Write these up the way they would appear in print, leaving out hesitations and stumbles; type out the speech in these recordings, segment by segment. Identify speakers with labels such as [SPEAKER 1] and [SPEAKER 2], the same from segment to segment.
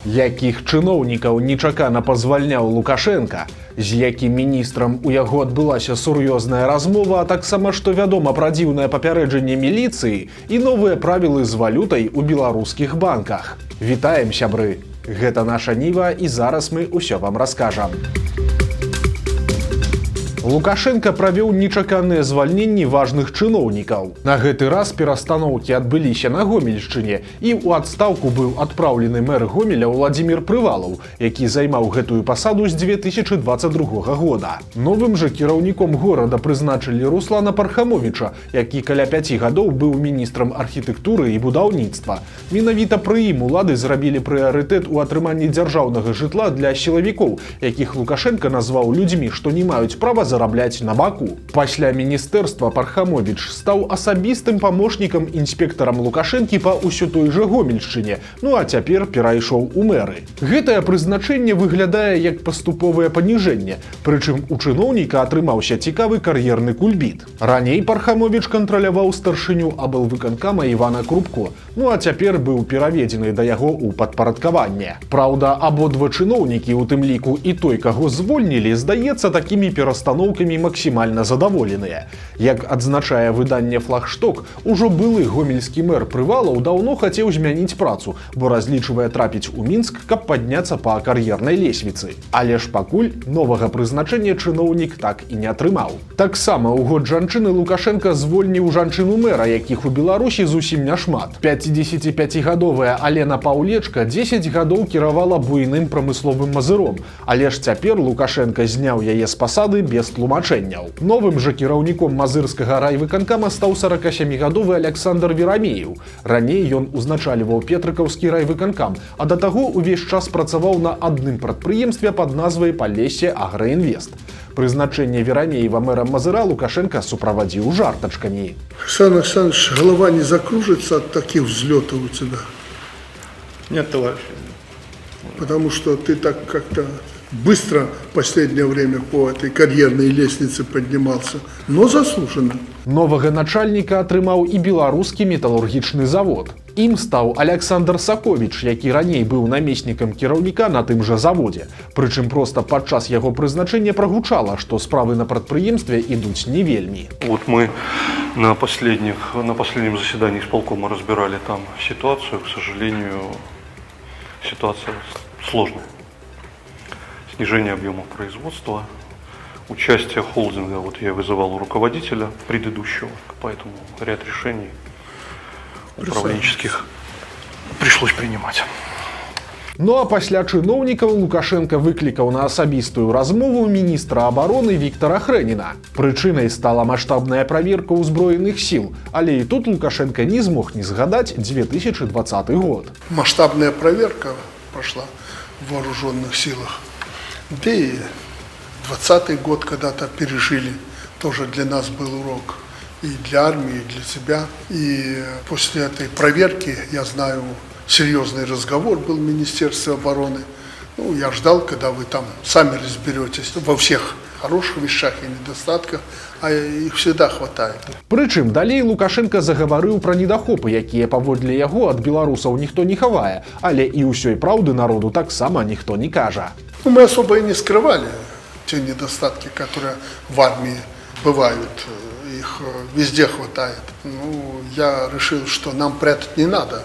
[SPEAKER 1] Якіх чыноўнікаў нечакана пазвальняў Лукашенка, з якім міністрам у яго адбылася сур'ёзная размова, а таксама што вядома пра дзіўнае папярэджанне міліцыі і новыя правілы з валютай у беларускіх банках. Вітаем, сябры! Гэта наша Ніва, і зараз мы ўсё вам раскажам. Лукашенко правёў нечаканыя звальненні важных чыноўнікаў. На гэты раз перастаноўкі адбыліся на Гомельшчыне, і ў адстаўку быў адпраўлены мэр Гомеля Владзімір Прывалаў, які займаў гэтую пасаду з 2022 года. Новым жа кіраўніком горада прызначылі Руслана Пархамовіча, які каля 5 гадоў быў міністрам архітэктуры і будаўніцтва. Менавіта пры ім улады зрабілі прыярытэт у атрыманні дзяржаўнага жытла для сілавікоў, якіх Лукашенко назваў людзьмі, што не маюць права зарабляць на баку. Пасля міністэрства Пархамовіч стаў асабістым памочнікам інспектарам Лукашэнкі па ўсё той жа Гомельшчыне, ну а цяпер перайшоў у мэры. Гэтае прызначэнне выглядае як паступовае паніжэнне, прычым у чыноўніка атрымаўся цікавы кар'ерны кульбіт. Раней Пархамовіч кантраляваў старшыню аблвыканкама Івана Крупко, ну а цяпер быў пераведзены да яго ў падпарадкаванне. Праўда, абодва чыноўнікі, у тым ліку і той, каго звольнілі, здаецца, такімі перастановкамі максімальна задаволеныя. Як адзначае выданне «Флагшток», ужо былы гомельскі мэр Прывалаў даўно хацеў змяніць працу, бо разлічвае трапіць у Мінск, каб падняцца па кар'ернай лесвіцы. Але ж пакуль новага прызначэння чыноўнік так і не атрымаў. Таксама ў год жанчыны Лукашенко звольніў жанчыну мэра, якіх у Беларусі зусім няшмат. 55-гадовая Алена Паўлечка 10 гадоў кіравала буйным прамысловым мазыром, але ж цяпер Лукашенко зняў яе з пасады без тлумачэнняў. Новым жа кіраўніком мазырскага райвыканкама стаў 47-гадовы Александр Верамеев. Раней ён узначальваў Петрыкаўскі райвыканкам, а да таго увесь час працаваў на адным прадпрыемстве пад назвай «Палессе Аграінвест». Прызначэнне Верамеева мэрам Мазыра Лукашенко суправадзіў жартачкамі.
[SPEAKER 2] Александр Александрович, голова не закружится от таких взлетов у тебя?
[SPEAKER 3] Нет, товарищ.
[SPEAKER 2] Потому что ты так как-то быстро в последнее время по этой карьерной лестнице поднимался, но заслуженно.
[SPEAKER 1] Новага начальніка атрымаў і беларускі металургічны завод. Ім стаў Александр Саковіч, які раней быў намеснікам кіраўніка на тым жа заводзе. Прычым проста падчас яго прызначэння прагучала, што справы на прадпрыемстве ідуць не вельмі.
[SPEAKER 3] Вот мы на последнем заседании исполкома разбирали там ситуацию. К сожалению, ситуация сложная. Снижение объема производства, участие холдинга, вот я вызывал у руководителя предыдущего, поэтому ряд решений управленческих пришлось принимать.
[SPEAKER 1] Ну а пасля чыноўнікаў Лукашенко выклікаў на асабістую размову міністра абароны Віктара Хрэніна. Прычынай стала маштабная праверка ўзброеных сіл, але і тут Лукашенко не змог не згадаць 2020 год.
[SPEAKER 2] Масштабная проверка прошла в вооруженных силах. Да и 2020 год когда-то пережили, тоже для нас был урок. И для армии, и для себя. И после этой проверки, я знаю, серьезный разговор был в Министерстве обороны. Ну, я ждал, когда вы там сами разберетесь во всех хороших вещах и недостатках, а их всегда хватает.
[SPEAKER 1] Прычым далей Лукашенко загаварыў пра недахопы, якія паводле яго ад беларусаў ніхто не хавае, але і ўсёй праўды народу таксама ніхто не кажа.
[SPEAKER 2] Ну, мы особо и не скрывали те недостатки, которые в армии бывают. Их везде хватает. Ну, я решил, что нам прятать не надо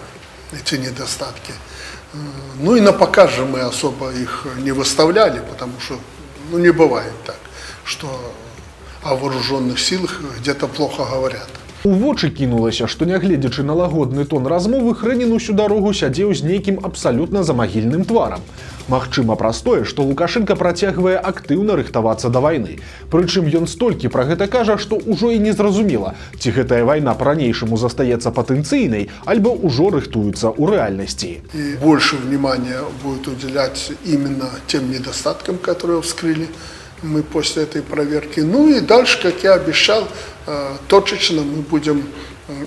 [SPEAKER 2] эти недостатки. Ну и на показ же мы особо их не выставляли, потому что не бывает так, что о вооруженных силах где-то плохо говорят.
[SPEAKER 1] У вочы кінулася, што нягледзячы на лагодны тон размовы, Хрэнін усю дарогу сядзеў з нейкім абсалютна замагільным тварам. Магчыма праз тое, што Лукашенко працягвае актыўна рыхтавацца да вайны. Прычым ён столькі пра гэта кажа, што ўжо і не зразумела, ці гэтая вайна па-ранейшаму застаецца патэнцыйнай, альбо ўжо рыхтуецца ў рэальнасці.
[SPEAKER 2] И больше внимания будет уделять именно тем недостаткам, которые вскрыли мы после этой проверки. Ну и дальше, как я обещал, точечно мы будем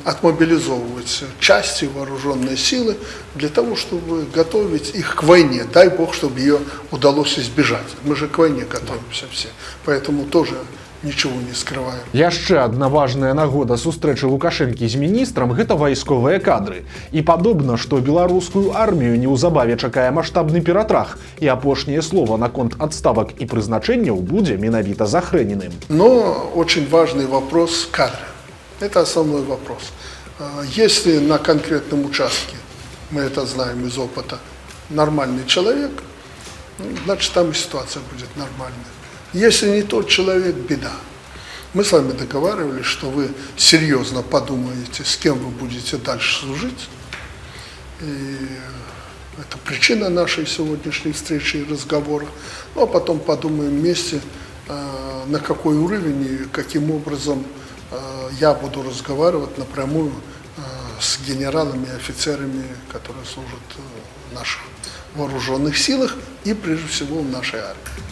[SPEAKER 2] отмобилизовывать части, вооруженные силы для того, чтобы готовить их к войне. Дай Бог, чтобы ее удалось избежать. Мы же к войне готовимся все. Поэтому тоже ничего не скрываем.
[SPEAKER 1] Яшчэ адна важная нагода сустрэчы Лукашэнкі з міністрам – гэта вайсковыя кадры. І падобна, што беларускую армію неўзабаве чакае маштабны ператрах, і апошняе слова наконт адставак і прызначэнняў будзе менавіта з Ахрэніным.
[SPEAKER 2] Но очень важный вопрос кадры. Это основной вопрос. Если на конкретном участке, мы это знаем из опыта, нормальный человек, значит там и ситуация будет нормальная. Если не тот человек, беда. Мы с вами договаривались, что вы серьезно подумаете, с кем вы будете дальше служить. И это причина нашей сегодняшней встречи и разговора. Ну, а потом подумаем вместе, на какой уровень и каким образом я буду разговаривать напрямую с генералами и офицерами, которые служат в наших вооруженных силах и прежде всего в нашей армии.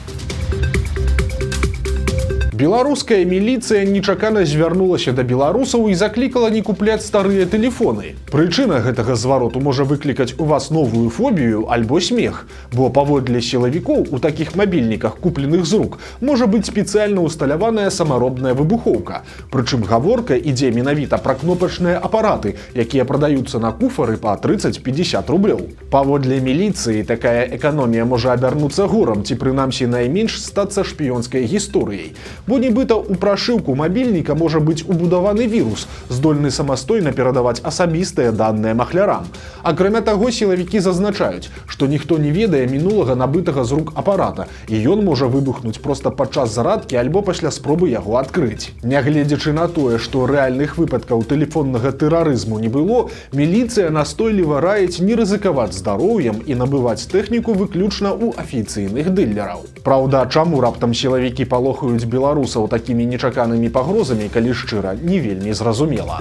[SPEAKER 1] Беларуская міліцыя нечакана звярнулася да беларусаў і заклікала не купляць старыя тэлефоны. Прычына гэтага звароту можа выклікаць у вас новую фобію альбо смех, бо паводле сілавікоў у такіх мабільніках, купленых з рук, можа быць спецыяльна ўсталяваная самаробная выбухоўка. Прычым гаворка ідзе менавіта пра кнопачныя апараты, якія прадаюцца на куфары па 30-50 рублёў. Паводле міліцыі такая эканомія можа абярнуцца горам ці прынамсі найменш стацца шпіёнскай гісторыяй. Бо нібыта ў прашыўку мабільніка можа быць убудаваны вірус, здольны самастойна перадаваць асабістыя даныя махлярам. Акрамя таго, сілавікі зазначаюць, што ніхто не ведае мінулага набытага з рук апарата, і ён можа выбухнуць проста падчас зарадкі альбо пасля спробы яго адкрыць. Нягледзячы на тое, што рэальных выпадкаў тэлефоннага тэрарызму не было, міліцыя настойліва раіць не рызыкаваць здароўем і набываць тэхніку выключна ў афіцыйных дылераў. Праўда, чаму раптам сілавікі палохаюць беларусаў такімі нечаканымі пагрозамі, калі шчыра, не вельмі зразумела.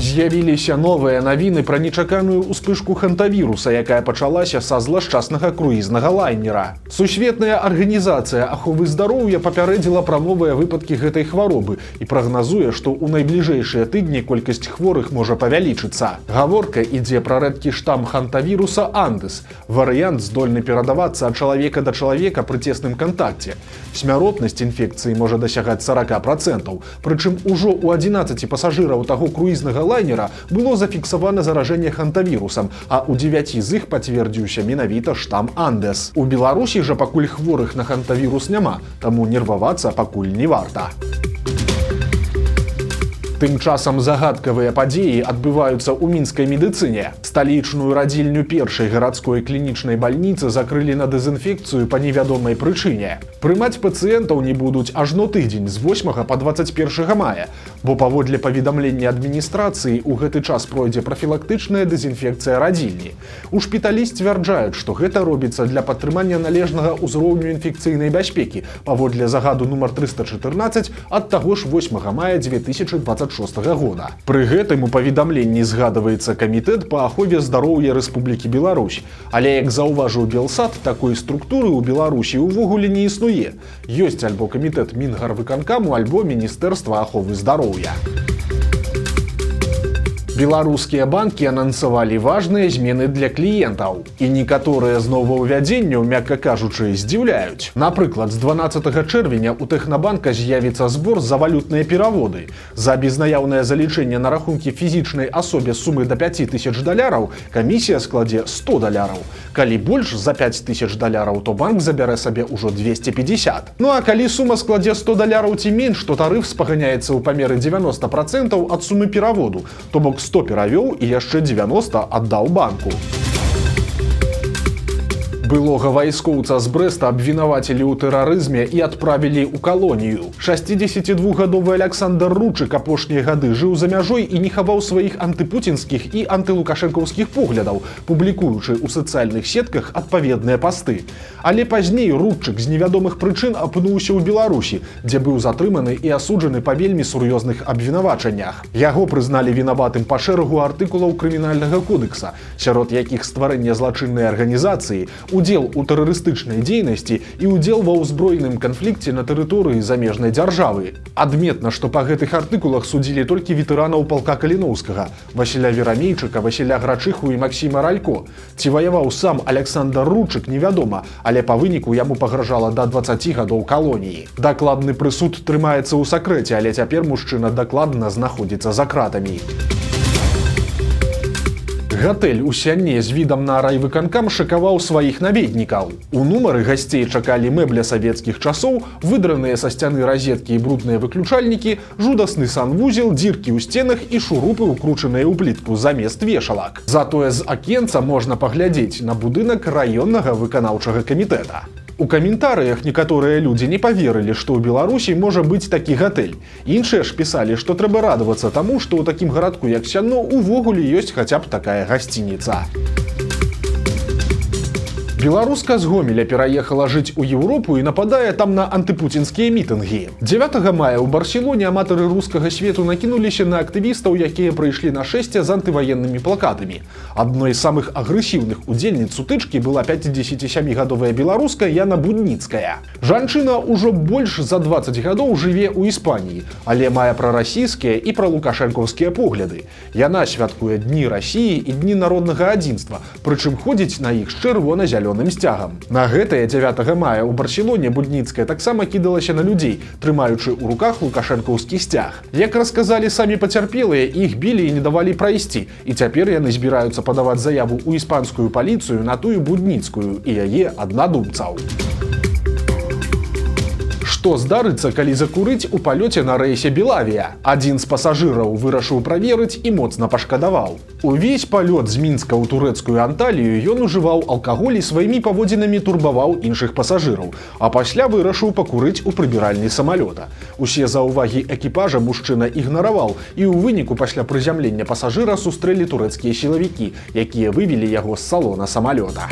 [SPEAKER 1] З'явіліся новыя навіны пра нечаканую ўспышку хантавіруса, якая пачалася са злашчаснага круізнага лайнера. Сусветная арганізацыя аховы здароўя папярэдзіла пра новыя выпадкі гэтай хваробы і прагназуе, што ў найбліжэйшыя тыдні колькасць хворых можа павялічыцца. Гаворка ідзе пра рэдкі штам хантавіруса Андес. Варыянт здольны перадавацца ад чалавека да чалавека пры цесным кантакце. Смяротнасць інфекцыі можа дасягаць 40%, прычым ужо ў 11 пасажыраў таго круізнага лайнера было зафіксавана заражэнне хантавірусам, а ў 9 з іх пацвердзіўся менавіта штам Андес. У Беларусі жа пакуль хворых на хантавірус няма, таму нервавацца пакуль не варта. Тым часам загадкавыя падзеі адбываюцца ў мінскай медыцыне. Сталічную радзільню першай гарадской клінічнай бальніцы закрылі на дэзінфекцыю па невядомай прычыне. Прымаць пацыентаў не будуць ажно тыдзень з 8 па 21 мая, бо паводле паведамлення адміністрацыі ў гэты час пройдзе прафілактычная дэзінфекцыя радзільні. У шпіталі сцвярджаюць, што гэта робіцца для падтрымання належнага ўзроўню інфекцыйнай бяспекі паводле загаду нумар 314 ад таго ж 8 мая 2026 года. Пры гэтым у паведамленні згадваецца камітэт па ахове здароўя Рэспублікі Беларусь. Але, як заўважыў Белсат, такой структуры ў Беларусі ўвогуле не існуе. Ёсць альбо камітэт Мінгарвыканкаму, альбо Міністэрства аховы здароўя. Беларускія банкі анансавалі важныя змены для кліентаў. І некаторыя з новаўвядзенняў, мякка кажучы, здзіўляюць. Напрыклад, з 12 чэрвеня ў Тэхнабанка з'явіцца збор за валютныя пераводы. За безнаяўнае залічэнне на рахункі фізічнай асобе сумы да $5000 камісія складзе $100. Калі больш за $5000, то банк забярэ сабе ўжо 250. Ну а калі сума складзе $100 ці менш, то тарыф спаганяецца ў памеры 90% ад сумы пераводу, то бок 100 перавёў і яшчэ 90 аддаў банку. Былога вайскоўца з Брэста абвінавацілі ў тэрарызме і адправілі ў калонію. 62гадовы Александр Ручык апошнія гады жыў за мяжой і не хаваў сваіх антыпуцінскіх і антылукашэнкаўскіх поглядаў, публікуючы ў сацыяльных сетках адпаведныя пасты. Але пазней Ручык з невядомых прычын апынуўся ў Беларусі, дзе быў затрыманы і асуджаны па вельмі сур'ёзных абвінавачаннях. Яго прызналі вінаватым па шэрагу артыкулаў крымінальнага кодэкса, сярод якіх стварэнне злачыннай арганізацыі, удзел у тэрарыстычнай дзейнасці і удзел ва ўзброеным канфлікце на тэрыторыі замежнай дзяржавы. Адметна, што па гэтых артыкулах судзілі толькі ветэранаў палка Каліноўскага, Васіля Верамейчыка, Васіля Грачыху і Максіма Ралько. Ці ваяваў сам Александр Ручык, невядома, але па выніку яму пагражала да 20 гадоў калоніі. Дакладны прысуд трымаецца ў сакрэце, але цяпер мужчына дакладна знаходзіцца за кратамі. Гатэль у Сянне з відам на райвыканкам шакаваў сваіх наведнікаў. У нумары гасцей чакалі мэбля савецкіх часоў, выдраныя са сцяны разеткі і брудныя выключальнікі, жудасны санвузел, дзіркі ў сценах і шурупы, укручаныя ў плітку замест вешалак. Затое з акенца можна паглядзець на будынак раённага выканаўчага камітэта. У каментарыях некаторыя людзі не паверылі, што ў Беларусі можа быць такі гатэль. Іншыя ж пісалі, што трэба радавацца таму, што ў такім гарадку, як Сянно, увогуле ёсць хаця б такая гасцініца. Беларуска з Гомеля пераехала жыць у Еўропу і нападае там на антыпуцінскія мітынгі. 9 мая ў Барселоне аматары рускага свету накінуліся на актывістаў, якія прыйшлі на шэсце з антываеннымі плакатамі. Адной з самых агрэсіўных удзельніц сутычкі была 57-гадовая беларуска Яна Будніцкая. Жанчына ўжо больш за 20 гадоў жыве ў Іспаніі, але мае прарасійскія і пралукашэнкаўскія погляды. Яна святкуе дні Расіі і дні народнага адзінства, прычым ходзіць на іх з чырвона-зялёным сцягам. На гэтае 9 мая ў Барселоне Будніцкая таксама кідалася на людзей, трымаючы ў руках лукашэнкаўскі сцяг. Як расказалі самі пацярпелыя, іх білі і не давалі прайсці, і цяпер яны збіраюцца падаваць заяву ў іспанскую паліцыю на тую Будніцкую і яе аднадумцаў. Што здарыцца, калі закурыць у палёце на рэйсе Белавія? Адзін з пасажыраў вырашыў праверыць і моцна пашкадаваў. Увесь палёт з Мінска ў турэцкую Анталію ён ужываў алкаголь і сваімі паводзінамі турбаваў іншых пасажыраў, а пасля вырашыў пакурыць у прыбіральні самалёта. Усе заўвагі экіпажа мужчына ігнараваў, і ў выніку пасля прызямлення пасажыра сустрэлі турэцкія сілавікі, якія вывелі яго з салона самалёта.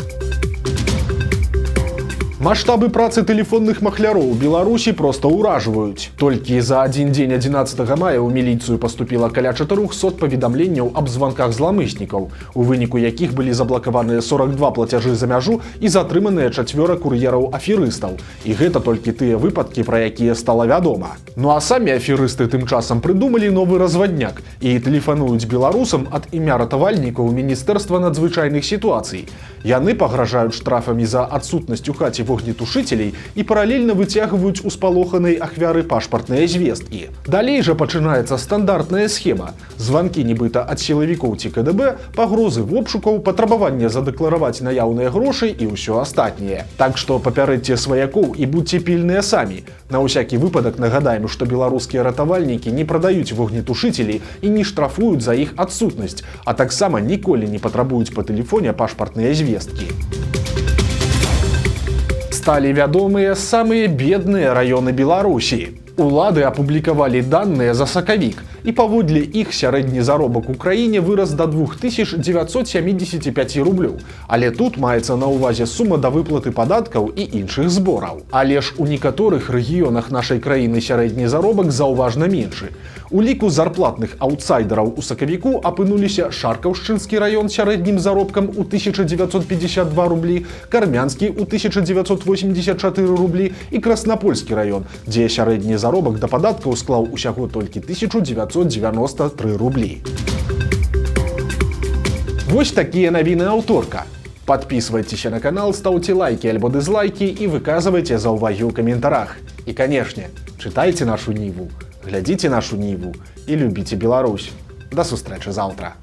[SPEAKER 1] Маштабы працы тэлефонных махляроў у Беларусі проста ўражваюць. Толькі за адзін дзень 11 мая ў міліцыю паступіла каля 400 паведамленняў аб званках зламыснікаў, у выніку якіх былі заблакаваныя 42 плацяжы за мяжу і затрыманыя 4 кур'ераў-аферыстаў. І гэта толькі тыя выпадкі, пра якія стала вядома. Ну а самі аферысты тым часам прыдумалі новы развадняк і тэлефануюць беларусам ад імя ратавальнікаў Міністэрства надзвычайных сітуацый. Яны пагражаюць штрафамі за адсутнасць у хаце вогнетушителей і паралельна выцягваюць у спалоханай ахвяры пашпартныя звесткі. Далей жа пачынаецца стандартная схема. Званкі нібыта ад сілавікоў ці КДБ, пагрозы вобшукаў, патрабаванне задэклараваць наяўныя грошы і ўсё астатняе. Так што папярэдзьце сваякоў і будьце пільныя самі. На ўсякі выпадак нагадаем, што беларускія ратавальнікі не прадаюць вогнетушителей і не штрафуюць за іх адсутнасць, а таксама ніколі не патрабуюць па тэлефоне пашпартныя звесткі. Сталі вядомыя самыя бедныя раёны Беларусі. Улады апублікавалі даныя за сакавік, і паводле іх сярэдні заробак у краіне вырас да 2975 рублёў. Але тут маецца на ўвазе сума да выплаты падаткаў і іншых збораў. Але ж у некаторых рэгіёнах нашай краіны сярэдні заробак заўважна меншы. У ліку зарплатных аўтсайдераў у сакавіку апынуліся Шаркаўшчынскі раён сярэднім заробкам у 1952 рублі, Кармянскі у 1984 рублі і Краснапольскі раён, дзе сярэдні заробак да падаткаў склаў усяго толькі 1993 рублі. Вось такія навіны аўторка. Подписывайтеся на канал, ставьте лайки альбо дизлайки и выказывайте заўвагі ў каментарах. И, конечно, читайте нашу Ниву, глядите нашу Ниву и любите Беларусь. До сустрэчы заўтра.